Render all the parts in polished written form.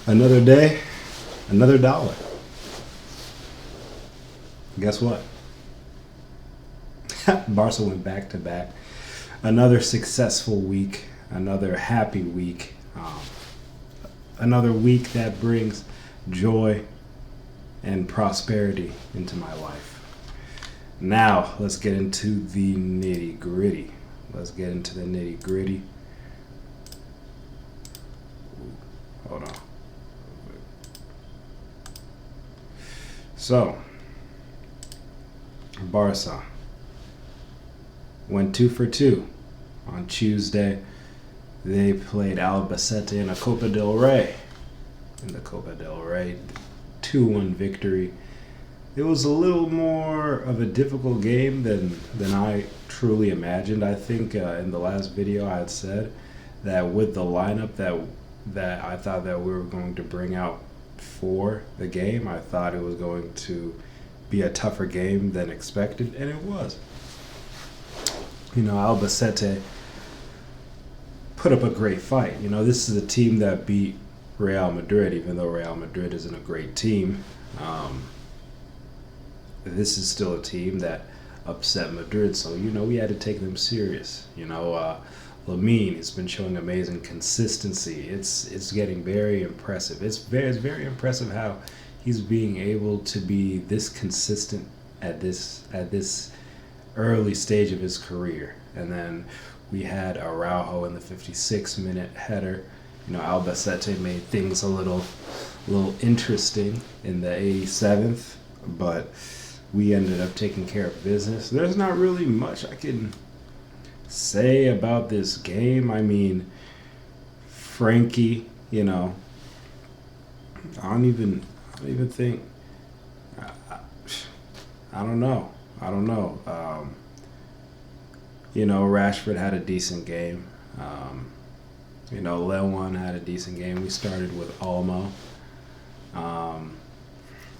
Another day, another dollar. Guess what? Barca went back to back. Another successful week, another happy week, another week that brings joy and prosperity into my life. Now, let's get into the nitty gritty. Let's get into the nitty gritty. Hold on. So, Barca went 2 for 2 on Tuesday. They played Albacete in a Copa del Rey. In the Copa del Rey, 2-1 victory. It was a little more of a difficult game than I truly imagined. I think in the last video I had said that with the lineup that I thought that we were going to bring out for the game, I thought it was going to be a tougher game than expected, and it was. You know, Albacete put up a great fight. You know, this is a team that beat Real Madrid, even though Real Madrid isn't a great team. This is still a team that upset Madrid, so, you know, we had to take them serious. You know, Lamine has been showing amazing consistency. It's getting very impressive. It's very impressive how he's being able to be this consistent at this early stage of his career. And then we had Araujo in the 56-minute header. You know, Albacete made things a little interesting in the 87th, but we ended up taking care of business. There's not really much I can say about this game. I mean, Frankie, you know, I don't even think. I don't know. You know, Rashford had a decent game. You know, Lewan had a decent game. We started with Olmo.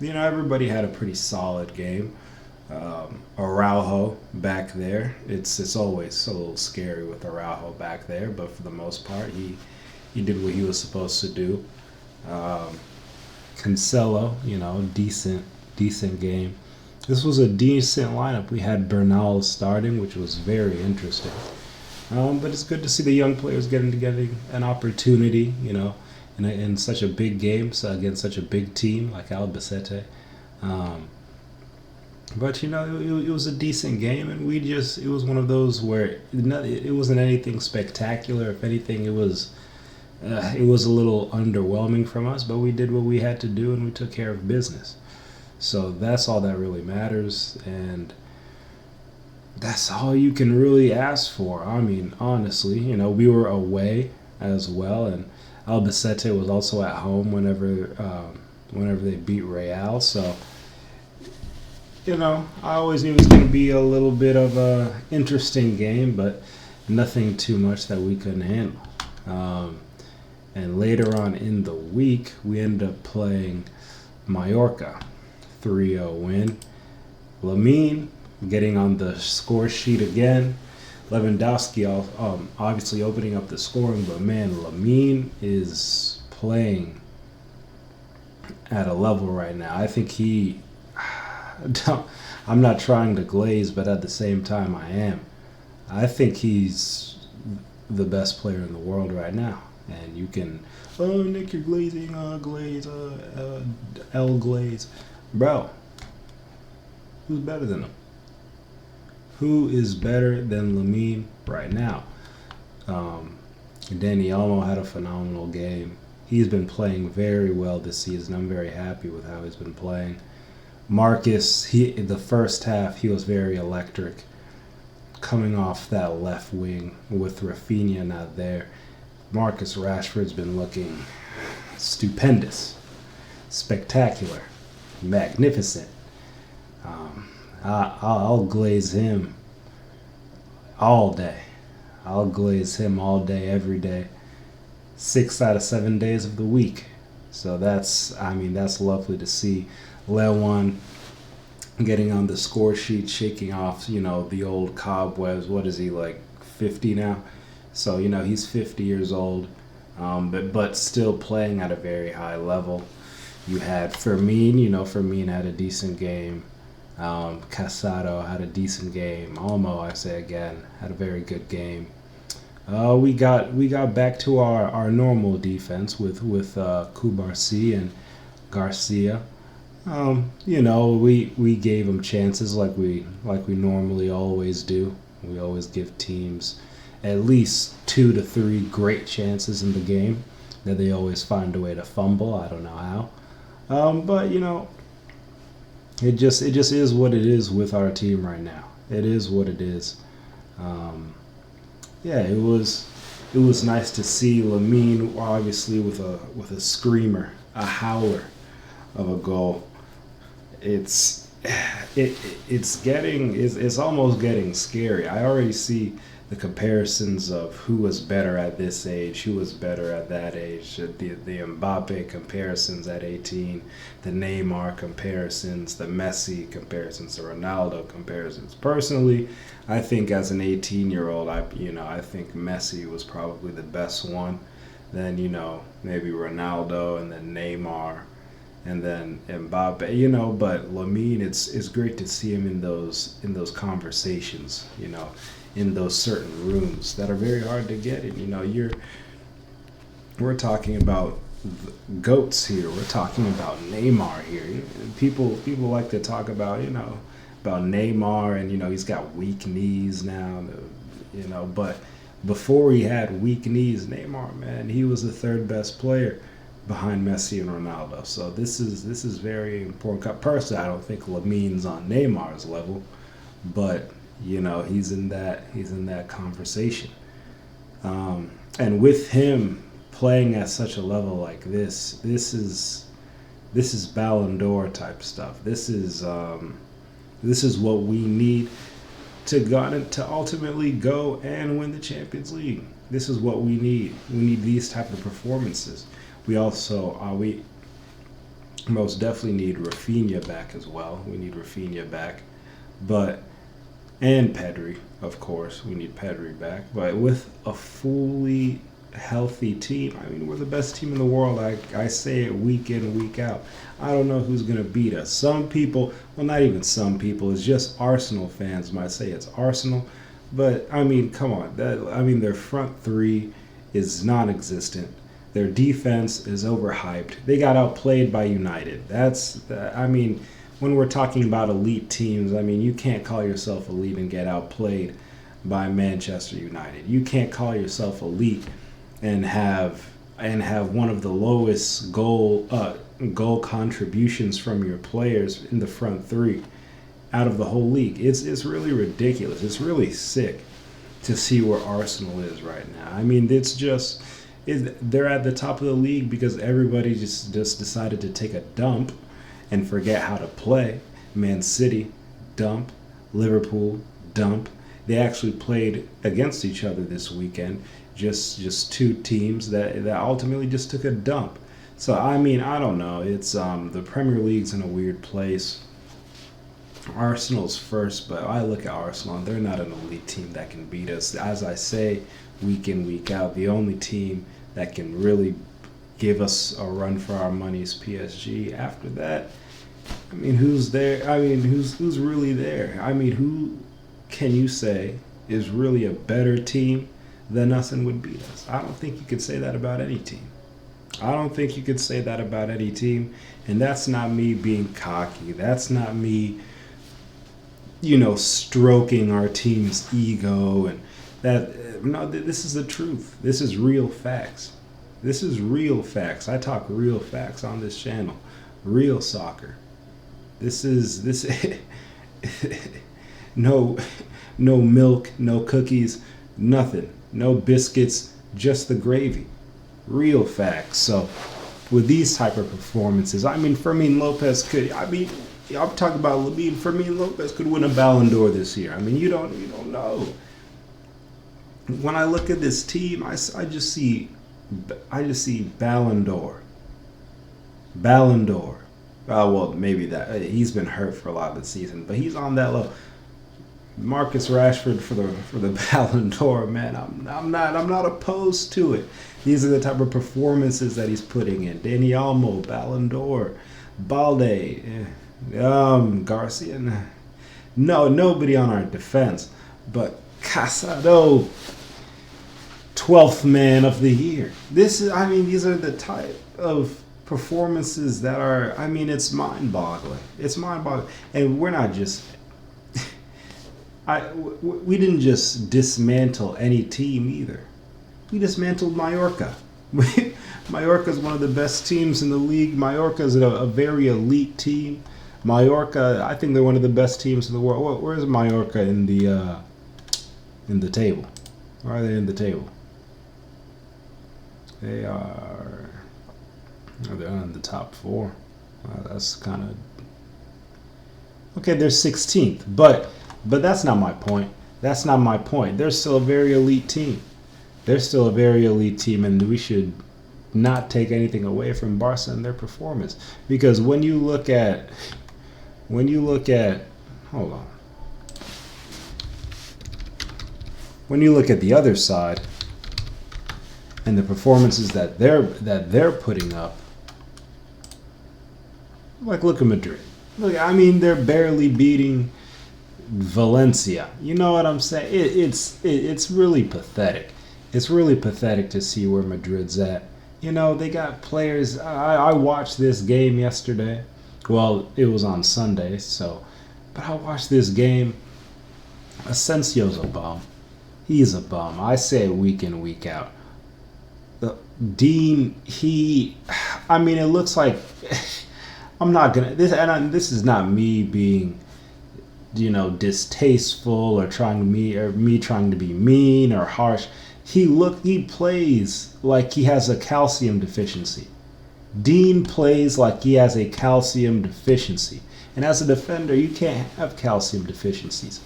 You know, everybody had a pretty solid game. Araujo back there. It's always a little scary with Araujo back there, but for the most part, he did what he was supposed to do. Cancelo, you know, decent game. This was a decent lineup. We had Bernal starting, which was very interesting. But it's good to see the young players getting an opportunity, you know, in such a big game, so against such a big team like Albacete. But, you know, it was a decent game, and it was one of those where it wasn't anything spectacular. If anything, it was a little underwhelming from us, but we did what we had to do, and we took care of business. So that's all that really matters, and that's all you can really ask for. I mean, honestly, you know, we were away as well, and Albacete was also at home whenever they beat Real. So, you know, I always knew it was going to be a little bit of a interesting game, but nothing too much that we couldn't handle. And later on in the week, we ended up playing Mallorca, 3-0 win. Lamine getting on the score sheet again. Lewandowski obviously opening up the scoring, but man, Lamine is playing at a level right now. I think I'm not trying to glaze, but at the same time I am. I think he's the best player in the world right now. And you can, Nick, you're glazing, Glaze. Bro, who's better than him? Who is better than Lamine right now? Dani Olmo had a phenomenal game. He's been playing very well this season. I'm very happy with how he's been playing. Marcus, in the first half, he was very electric. Coming off that left wing with Rafinha not there, Marcus Rashford's been looking stupendous, spectacular, magnificent. I'll glaze him all day. I'll glaze him all day, every day, 6 out of 7 days of the week. So that's lovely to see. Lewan getting on the score sheet, shaking off, you know, the old cobwebs. What is he, like 50 now? So, you know, he's 50 years old. but still playing at a very high level. You had Fermin, Fermin had a decent game. Casado had a decent game. Olmo, I say again, had a very good game. We got back to our normal defense with Kubarsi and Garcia. We gave them chances like we normally always do. We always give teams at least 2 to 3 great chances in the game that they always find a way to fumble. I don't know how. But it just is what it is with our team right now. It is what it is. Yeah, it was nice to see Lamine obviously with a screamer, a howler of a goal. It's it's almost getting scary. I already see the comparisons of who was better at this age, who was better at that age, the Mbappe comparisons at 18, the Neymar comparisons, the Messi comparisons, the Ronaldo comparisons. Personally, I think as an 18-year-old, I think Messi was probably the best one. Then maybe Ronaldo, and then Neymar, and then Mbappe. But Lamine, it's great to see him in those conversations. In those certain rooms that are very hard to get in. We're talking about goats here. We're talking about Neymar here. People like to talk about about Neymar, and he's got weak knees now. But before he had weak knees, Neymar, man, he was the third best player behind Messi and Ronaldo. So this is very important. Personally, I don't think Lamine's on Neymar's level, but he's in that conversation. And with him playing at such a level like this is Ballon d'Or type stuff. This is what we need to ultimately go and win the Champions League. This is what we need. We need these type of performances. We also we most definitely need Rafinha back as well. We need Rafinha back, and Pedri, of course. We need Pedri back. But with a fully healthy team, we're the best team in the world. I say it week in, week out. I don't know who's going to beat us. Some people, well, not even some people, it's just Arsenal fans might say it's Arsenal. But, come on. Their front three is non-existent. Their defense is overhyped. They got outplayed by United. When we're talking about elite teams, you can't call yourself elite and get outplayed by Manchester United. You can't call yourself elite and have one of the lowest goal contributions from your players in the front three out of the whole league. It's really ridiculous. It's really sick to see where Arsenal is right now. They're at the top of the league because everybody just decided to take a dump and forget how to play. Man City, dump. Liverpool, dump. They actually played against each other this weekend. Just two teams that ultimately just took a dump. So I don't know. It's the Premier League's in a weird place. Arsenal's first, but I look at Arsenal and they're not an elite team that can beat us. As I say, week in, week out, the only team that can really give us a run for our money is PSG. After that, who's there? Who's really there? Who can you say is really a better team than us and would beat us? I don't think you could say that about any team. And that's not me being cocky. That's not me, stroking our team's ego and that. No, this is the truth. This is real facts. I talk real facts on this channel. Real soccer. This no milk, no cookies, nothing. No biscuits, just the gravy. Real facts. So with these type of performances, Fermin Lopez could I'm talking about Fermin Lopez could win a Ballon d'Or this year. You don't know. When I look at this team, I just see Ballon d'Or. Ballon d'Or. Well, maybe that he's been hurt for a lot of the season, but he's on that level. Marcus Rashford for the Ballon d'Or, man. I'm not opposed to it. These are the type of performances that he's putting in. Dani Olmo, Ballon d'Or, Balde, Garcia. No, nobody on our defense, but Casado, 12th man of the year. These are the type of performances that are. It's mind-boggling. It's mind-boggling, and we're not just. We didn't just dismantle any team either. We dismantled Mallorca. Mallorca is one of the best teams in the league. Mallorca is a very elite team. Mallorca, I think they're one of the best teams in the world. Where's Mallorca in the table? Where are they in the table? They're in the top four. That's kind of okay. They're 16th, but that's not my point. That's not my point. They're still a very elite team. They're still a very elite team, and we should not take anything away from Barca and their performance. Because when you look at, hold on. When you look at the other side and the performances that they're putting up, like look at Madrid. Look, they're barely beating Valencia. You know what I'm saying? It's really pathetic. It's really pathetic to see where Madrid's at. They got players. I watched this game yesterday. Well, it was on Sunday, but I watched this game. Asensio's a bum. He's a bum. I say it week in, week out. Dean, it looks like I'm not gonna. This is not me being, distasteful or me trying to be mean or harsh. He plays like he has a calcium deficiency. Dean plays like he has a calcium deficiency. And as a defender, you can't have calcium deficiencies.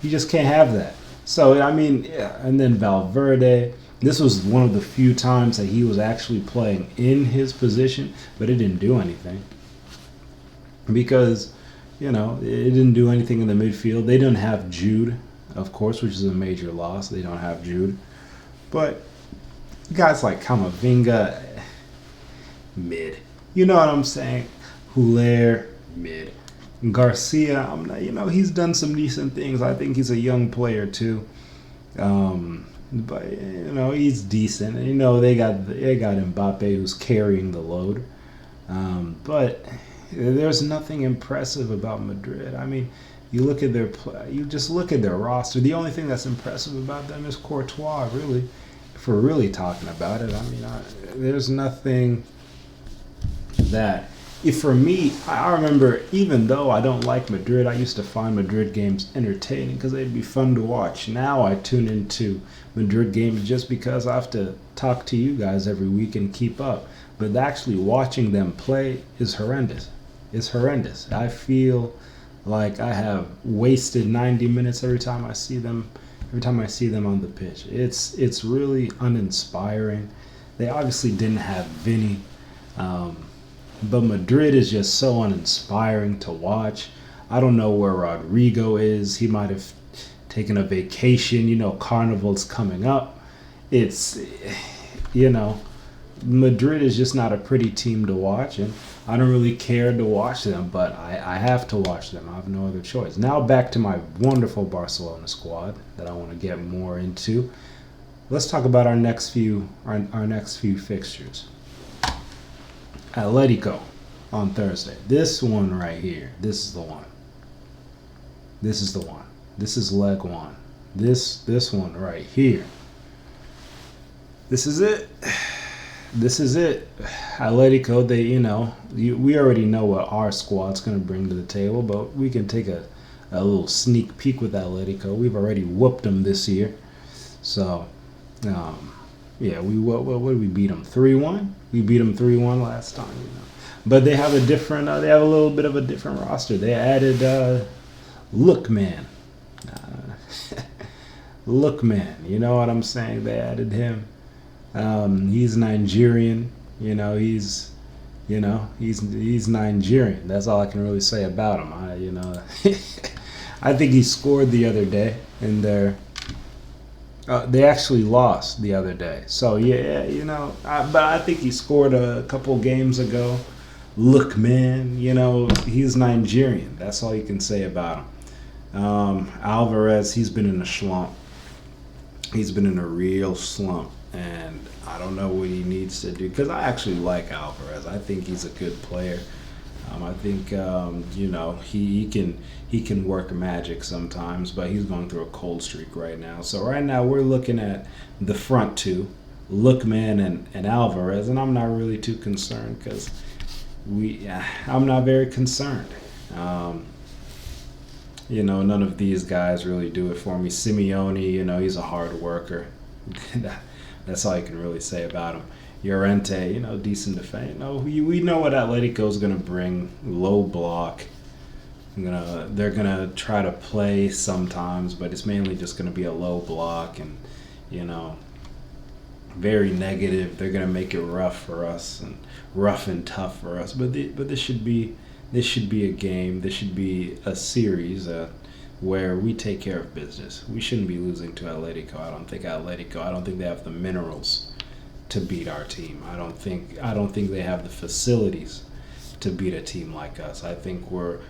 You just can't have that. So, yeah. And then Valverde, this was one of the few times that he was actually playing in his position, but it didn't do anything. Because, it didn't do anything in the midfield. They didn't have Jude, of course, which is a major loss. They don't have Jude. But guys like Camavinga, mid. You know what I'm saying? Huller, mid. Garcia, he's done some decent things. I think he's a young player too. But he's decent. They got Mbappe who's carrying the load. But there's nothing impressive about Madrid. You just look at their roster. The only thing that's impressive about them is Courtois, really. If we're really talking about it, there's nothing that. For me, I remember, even though I don't like Madrid, I used to find Madrid games entertaining because they'd be fun to watch. Now I tune into Madrid games just because I have to talk to you guys every week and keep up. But actually watching them play is horrendous. It's horrendous. I feel like I have wasted 90 minutes every time I see them on the pitch. It's really uninspiring. They obviously didn't have Vinny. But Madrid is just so uninspiring to watch. I don't know where Rodrigo is. He might have taken a vacation. Carnival's coming up. Madrid is just not a pretty team to watch. And I don't really care to watch them, but I have to watch them. I have no other choice. Now back to my wonderful Barcelona squad that I want to get more into. Let's talk about our next few fixtures. Atletico on Thursday. This one right here. This is the one. This is the one. This is leg one. This one right here. This is it. This is it. Atletico, we already know what our squad's going to bring to the table, but we can take a little sneak peek with Atletico. We've already whooped them this year. So, yeah, what did we beat them? 3-1? We beat them 3-1 last time, But they have a little bit of a different roster. They added Lookman. Lookman, you know what I'm saying? They added him. He's Nigerian. He's Nigerian. That's all I can really say about him. I think he scored the other day in their. They actually lost the other day. So yeah, but I think he scored a couple games ago. Look, man, he's Nigerian. That's all you can say about him. Alvarez, he's been in a slump. He's been in a real slump, and I don't know what he needs to do. Because I actually like Alvarez. I think he's a good player. I think he can work magic sometimes, but he's going through a cold streak right now. So right now we're looking at the front two, Lookman and Alvarez, and I'm not really too concerned because I'm not very concerned. None of these guys really do it for me. Simeone, he's a hard worker. That's all I can really say about him. Llorente, decent defense. We know what Atletico is going to bring. Low block. They're gonna try to play sometimes, but it's mainly just going to be a low block and very negative. They're going to make it rough for us and rough and tough for us. But this should be a game. This should be a series where we take care of business. We shouldn't be losing to Atletico. I don't think they have the minerals to beat our team. I don't think they have the facilities to beat a team like us. I think we're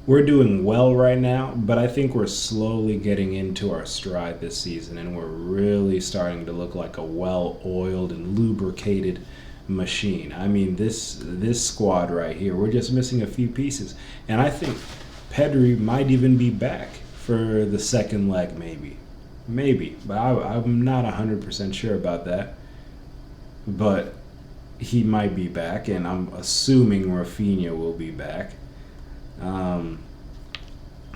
doing well right now, but I think we're slowly getting into our stride this season, and we're really starting to look like a well-oiled and lubricated machine. I mean, this squad right here, we're just missing a few pieces, and I think Pedri might even be back for the second leg, maybe, but I'm not 100% sure about that. But he might be back, and I'm assuming Rafinha will be back.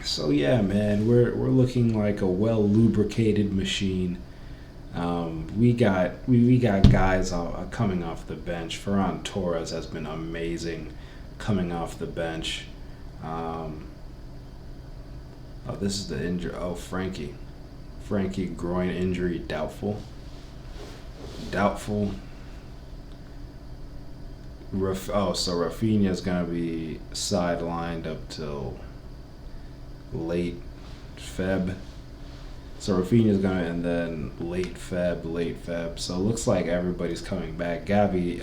So yeah, man, we're looking like a well lubricated machine. We got guys coming off the bench. Ferran Torres has been amazing coming off the bench. This is the injury. Oh, Frankie groin injury, doubtful. So Rafinha's gonna be sidelined up till late Feb. So Rafinha's gonna, and then late Feb. So it looks like everybody's coming back. Gavi,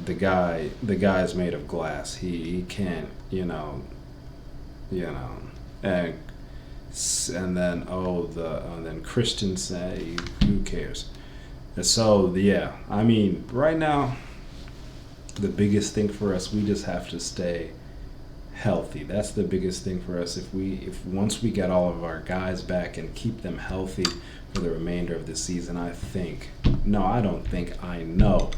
the guy's made of glass. He can't, and then Christensen, who cares? And so yeah, right now, the biggest thing for us, we just have to stay healthy. That's the biggest thing for us. If once we get all of our guys back and keep them healthy for the remainder of the season, I know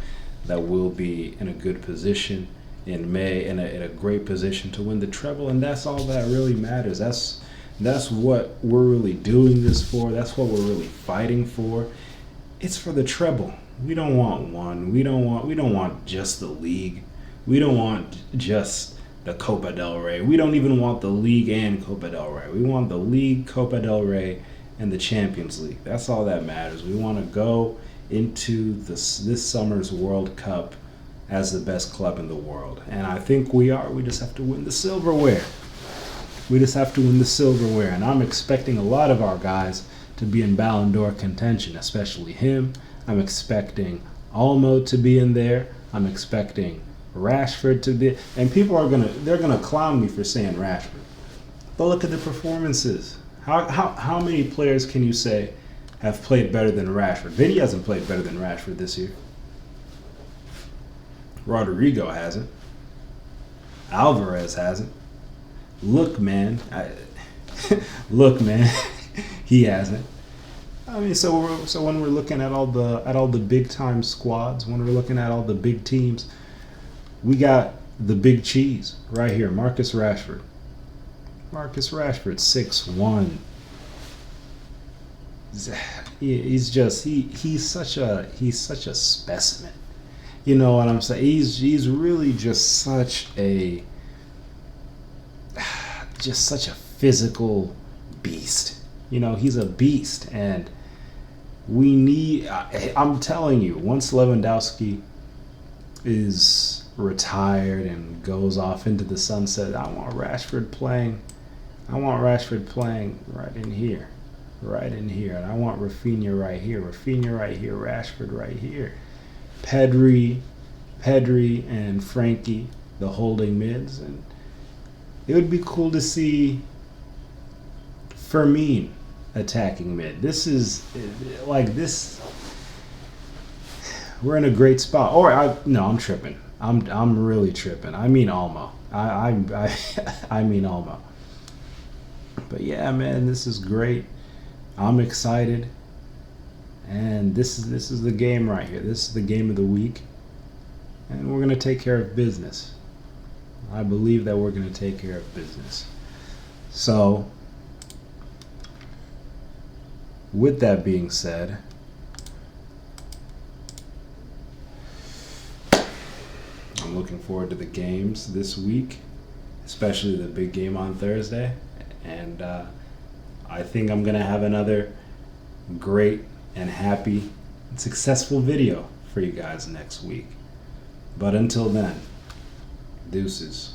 that we'll be in a good position in May, in a great position to win the treble, and that's all that really matters. That's what we're really doing this for. That's what we're really fighting for. It's for the treble. We don't want one. We don't want just the league. We don't want just the Copa del Rey. We don't even want the league and Copa del Rey. We want the league, Copa del Rey, and the Champions League. That's all that matters. We want to go into this summer's World Cup as the best club in the world. And I think we are. We just have to win the silverware. And I'm expecting a lot of our guys to be in Ballon d'Or contention, especially him. I'm expecting Olmo to be in there. I'm expecting Rashford to be, and people they're gonna clown me for saying Rashford. But look at the performances. How many players can you say have played better than Rashford? Vinny hasn't played better than Rashford this year. Rodrigo hasn't. Alvarez hasn't. Look, man, he hasn't. So when we're looking at all the big time squads, when we're looking at all the big teams, we got the big cheese right here, Marcus Rashford. 6'1". He's such a specimen. You know what I'm saying? He's really just such a physical beast. He's a beast, and we need. I'm telling you, once Lewandowski is retired and goes off into the sunset. I want Rashford playing. I want Rashford playing right in here. Right in here. And I want Rafinha right here. Rafinha right here. Rashford right here. Pedri and Frankie, the holding mids. And it would be cool to see Fermin attacking mid. This is like this. We're in a great spot. I'm tripping. I'm really tripping. I mean Almo. I mean Almo. But yeah, man, this is great. I'm excited. And this is the game right here. This is the game of the week. And we're gonna take care of business. I believe that we're gonna take care of business. So with that being said, I'm looking forward to the games this week, especially the big game on Thursday. And I think I'm going to have another great and happy and successful video for you guys next week. But until then, deuces.